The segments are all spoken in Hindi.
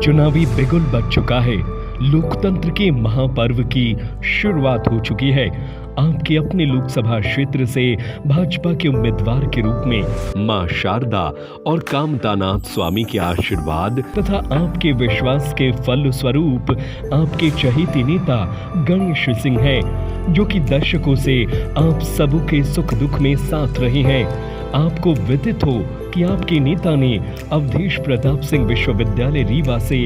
चुनावी बिगुल बज चुका है। लोकतंत्र के महापर्व की शुरुआत हो चुकी है। आपके अपने लोकसभा क्षेत्र से भाजपा के उम्मीदवार के रूप में मां शारदा और कामतानाथ स्वामी के आशीर्वाद तथा आपके विश्वास के फल स्वरूप आपके चहेते नेता गणेश सिंह हैं, जो कि दशकों से आप सबों के सुख दुख में साथ रहे हैं। आपको विदित हो कि आपके नेता ने अवधेश प्रताप सिंह विश्वविद्यालय रीवा से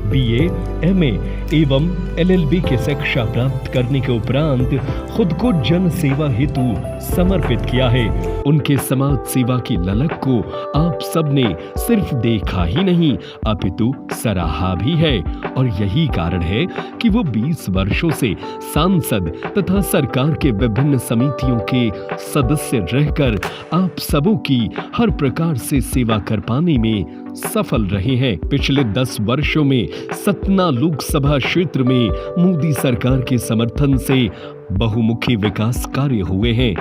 बीए, एमए एवं एलएलबी की शिक्षा प्राप्त करने के उपरांत खुद को जन सेवा हेतु समर्पित किया है। उनके समाज सेवा की ललक को आप सबने सिर्फ देखा ही नहीं अपितु सराहा भी है, और यही कारण है कि वो 20 वर्षों से सांसद तथा सरकार के विभिन्न समितियों के सदस्य रहकर आप सबों की हर प्रकार से सेवा कर पाने में सफल रहे हैं। पिछले 10 वर्षों में सतना लोकसभा क्षेत्र में मोदी सरकार के समर्थन से बहुमुखी विकास कार्य हुए हैं।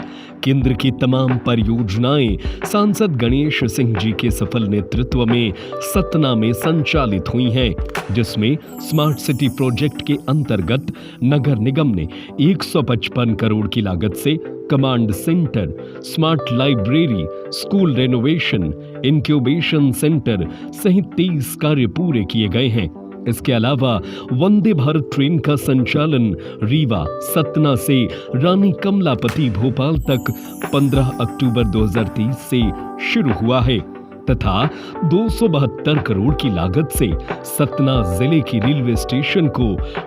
केंद्र की तमाम परियोजनाएं सांसद गणेश सिंह जी के सफल नेतृत्व में सतना में संचालित हुई हैं, जिसमें स्मार्ट सिटी प्रोजेक्ट के अंतर्गत नगर निगम ने 155 करोड़ की लागत से command centre, smart library, school renovation, incubation centre सहित 30 कार्य पूरे किए गए हैं। इसके अलावा वंदे भारत ट्रेन का संचालन रीवा, सतना से रानी कमलापति भोपाल तक 15 अक्टूबर 2030 से शुरू हुआ है तथा 272 करोड़ की लागत से सतना जिले की रेलवे स्टेशन को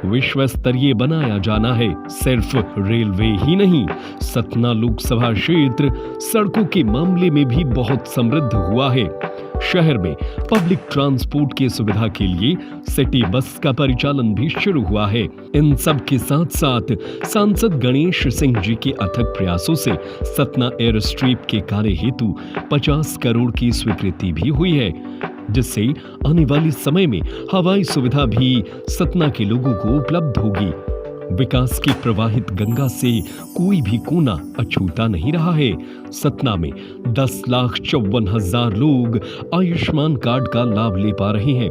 विश्व स्तरीय बनाया जाना है। सिर्फ रेलवे ही नहीं, सतना लोकसभा क्षेत्र सड़कों के मामले में भी बहुत समृद्ध हुआ है। शहर में पब्लिक ट्रांसपोर्ट की सुविधा के लिए सिटी बस का परिचालन भी शुरू हुआ है। इन सब के साथ साथ सांसद गणेश सिंह जी के अथक प्रयासों से सतना एयर स्ट्रिप के कार्य हेतु 50 करोड़ की स्वीकृति भी हुई है, जिससे आने वाले समय में हवाई सुविधा भी सतना के लोगों को उपलब्ध होगी। विकास की प्रवाहित गंगा से कोई भी कोना अछूता नहीं रहा है। सतना में 10,54,000 लोग आयुष्मान कार्ड का लाभ ले पा रहे हैं।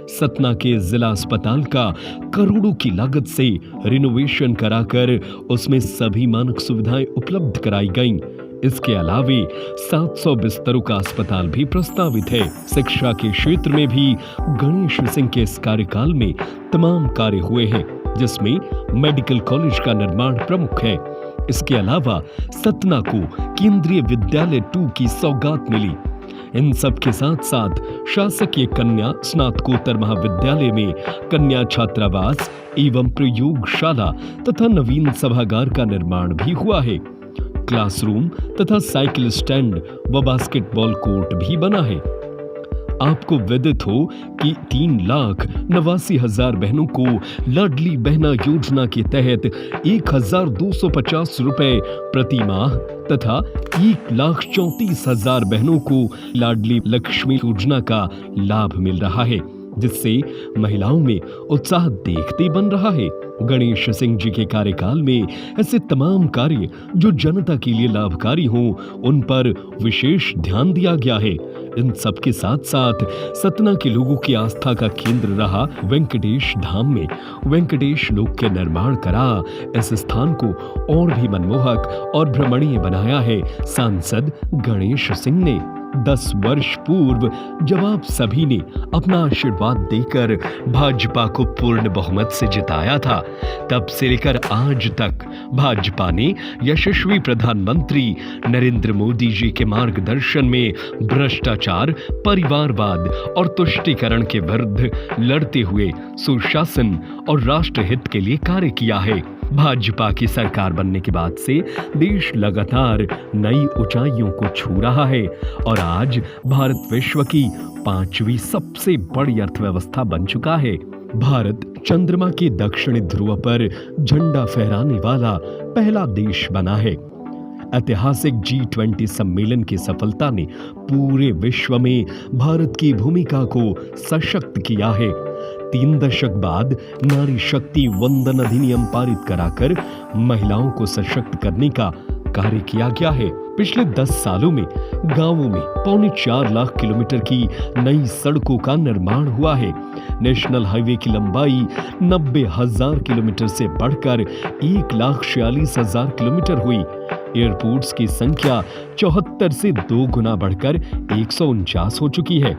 सतना के जिला अस्पताल का करोड़ों की लागत से रिनोवेशन कराकर उसमें सभी मानक सुविधाएं उपलब्ध कराई गईं। इसके अलावे 700 बिस्तरों का अस्पताल भी प्रस्तावित है। शिक्षा के क्षेत्र में भी गणेश सिंह के इस कार्यकाल में तमाम कार्य हुए हैं, जिसमें मेडिकल कॉलेज का निर्माण प्रमुख है। इसके अलावा सतना को केंद्रीय विद्यालय 2 की सौगात मिली। इन सब के साथ साथ शासकीय कन्या स्नातकोत्तर महाविद्यालय में कन्या छात्रावास एवं प्रयोगशाला तथा नवीन सभागार का निर्माण भी हुआ है। क्लासरूम तथा साइकिल स्टैंड व बास्केटबॉल कोर्ट भी बना है। आपको विदित हो कि 3,89,000 बहनों को लाडली बहना योजना के तहत 1,250 रुपए प्रति माह तथा 1,34,000 बहनों को लाडली लक्ष्मी योजना का लाभ मिल रहा है, जिससे महिलाओं में उत्साह देखते बन रहा है। गणेश सिंह जी के कार्यकाल में ऐसे तमाम कार्य जो जनता के लिए लाभकारी हों, उन पर विशेष ध्यान दिया गया है। इन सब के साथ साथ सतना के लोगों की आस्था का केंद्र रहा वेंकटेश धाम में वेंकटेश लोक के निर्माण करा। इस स्थान को और भी मनमोहक और भ्रमणीय बनाया है सांसद गणेश सिंह ने। 10 वर्ष पूर्व जब आप सभी ने अपना आशीर्वाद देकर भाजपा को पूर्ण बहुमत से जिताया था, तब से लेकर आज तक भाजपा ने यशस्वी प्रधानमंत्री नरेंद्र मोदी जी के मार्गदर्शन में भ्रष्टाचार, परिवारवाद और तुष्टीकरण के विरुद्ध लड़ते हुए सुशासन और राष्ट्रहित के लिए कार्य किया है। भाजपा की सरकार बनने के बाद से देश लगातार नई ऊंचाइयों को छू रहा है और आज भारत विश्व की 5वीं सबसे बड़ी अर्थव्यवस्था बन चुका है। भारत चंद्रमा के दक्षिणी ध्रुव पर झंडा फहराने वाला पहला देश बना है। ऐतिहासिक G20 सम्मेलन की सफलता ने पूरे विश्व में भारत की भूमिका को सशक्त किया है। 3 दशक बाद नारी शक्ति वंदन अधिनियम पारित कराकर महिलाओं को सशक्त करने का कार्य किया गया है। पिछले 10 सालों में गांवों में 4.25 लाख किलोमीटर की नई सड़कों का निर्माण हुआ है। नेशनल हाईवे की लंबाई 90,000 किलोमीटर से बढ़कर 1,46,000 किलोमीटर हुई। एयरपोर्ट्स की संख्या 74 से 2 गुना बढ़कर 149 हो चुकी है।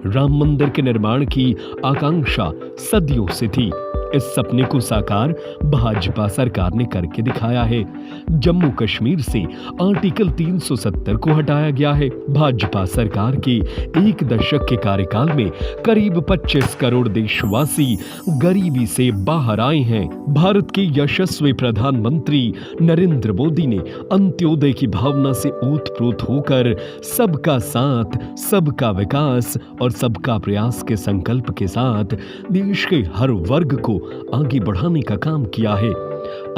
राम मंदिर के निर्माण की आकांक्षा सदियों से थी। इस सपने को साकार भाजपा सरकार ने करके दिखाया है। जम्मू कश्मीर से आर्टिकल 370 को हटाया गया है। भाजपा सरकार के 1 दशक के कार्यकाल में करीब 25 करोड़ देशवासी गरीबी से बाहर आए हैं। भारत के यशस्वी प्रधानमंत्री नरेंद्र मोदी ने अंत्योदय की भावना से ओतप्रोत होकर सबका साथ, सबका विकास और सबका प्रयास के संकल्प के साथ देश के हर वर्ग को आगे बढ़ाने का काम किया है।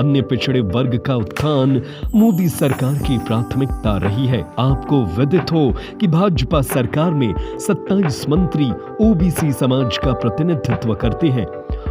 अन्य पिछड़े वर्ग का उत्थान मोदी सरकार की प्राथमिकता रही है। आपको विदित हो कि भाजपा सरकार में 27 मंत्री ओबीसी समाज का प्रतिनिधित्व करते हैं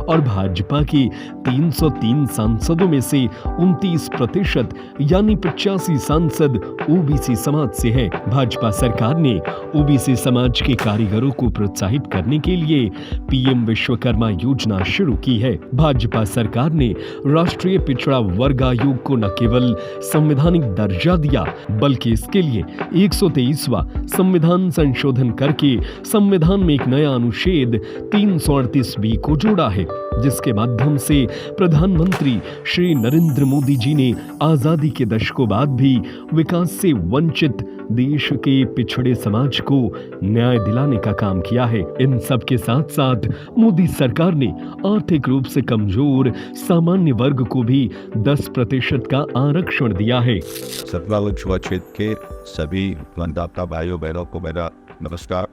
और भाजपा के 303 सांसदों में से 29% यानी 85 सांसद ओबीसी समाज से हैं। भाजपा सरकार ने ओबीसी समाज के कारीगरों को प्रोत्साहित करने के लिए पीएम विश्वकर्मा योजना शुरू की है। भाजपा सरकार ने राष्ट्रीय पिछड़ा वर्ग आयोग को न केवल संवैधानिक दर्जा दिया बल्कि इसके लिए 123वां संविधान संशोधन करके संविधान में एक नया अनुच्छेद 338B को जोड़ा है, जिसके माध्यम से प्रधानमंत्री श्री नरेंद्र मोदी जी ने आजादी के दशकों बाद भी विकास से वंचित देश के पिछड़े समाज को न्याय दिलाने का काम किया है। इन सब के साथ साथ मोदी सरकार ने आर्थिक रूप से कमजोर सामान्य वर्ग को भी 10% का आरक्षण दिया है। सतना लोकसभा क्षेत्र के सभी मतदाता भाइयों बहनों को मेरा नमस्कार,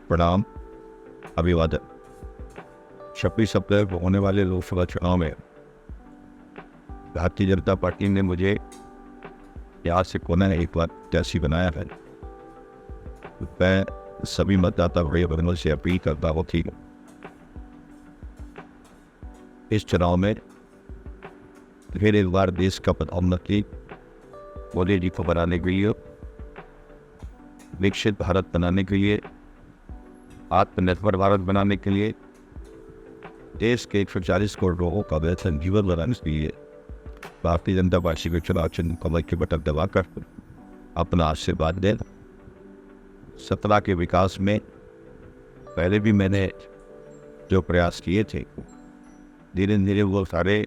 प्रणाम, अभिवादन। 26 अप्रैल को होने वाले लोकसभा चुनाव में भारतीय जनता पार्टी ने मुझे यहाँ से कोना एक बार प्रत्याशी बनाया है। मैं सभी मतदाता भाई बहनों से अपील करता हूँ कि इस चुनाव में फिर एक बार देश का प्रधानमंत्री मोदी जी को बनाने के लिए, विकसित भारत बनाने के लिए, आत्मनिर्भर भारत बनाने के लिए, देश के 140 करोड़ लोगों का बेहतर जीवन बनाने के लिए भारतीय जनता पार्टी के चुनाव चिन्ह कमल के बटन दबाकर अपना आशीर्वाद दें। सतना के विकास में पहले भी मैंने जो प्रयास किए थे, धीरे धीरे वो सारे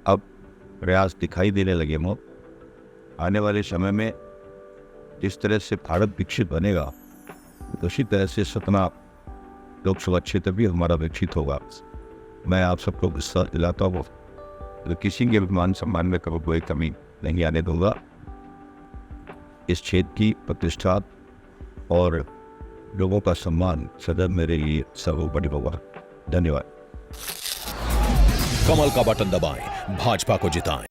अब प्रयास दिखाई देने लगे। आने वाले समय में जिस तरह से भारत विकसित बनेगा, उसी तरह से सतना लोकसभा क्षेत्र भी हमारा विकसित होगा। मैं आप सबको विश्वास दिलाता हूँ, तो किसी के भी मान सम्मान में कभी कोई कमी नहीं आने दूंगा। इस क्षेत्र की प्रतिष्ठा और लोगों का सम्मान सदैव मेरे लिए सर्वोपरि होगा। धन्यवाद। कमल का बटन दबाएं, भाजपा को जिताएं।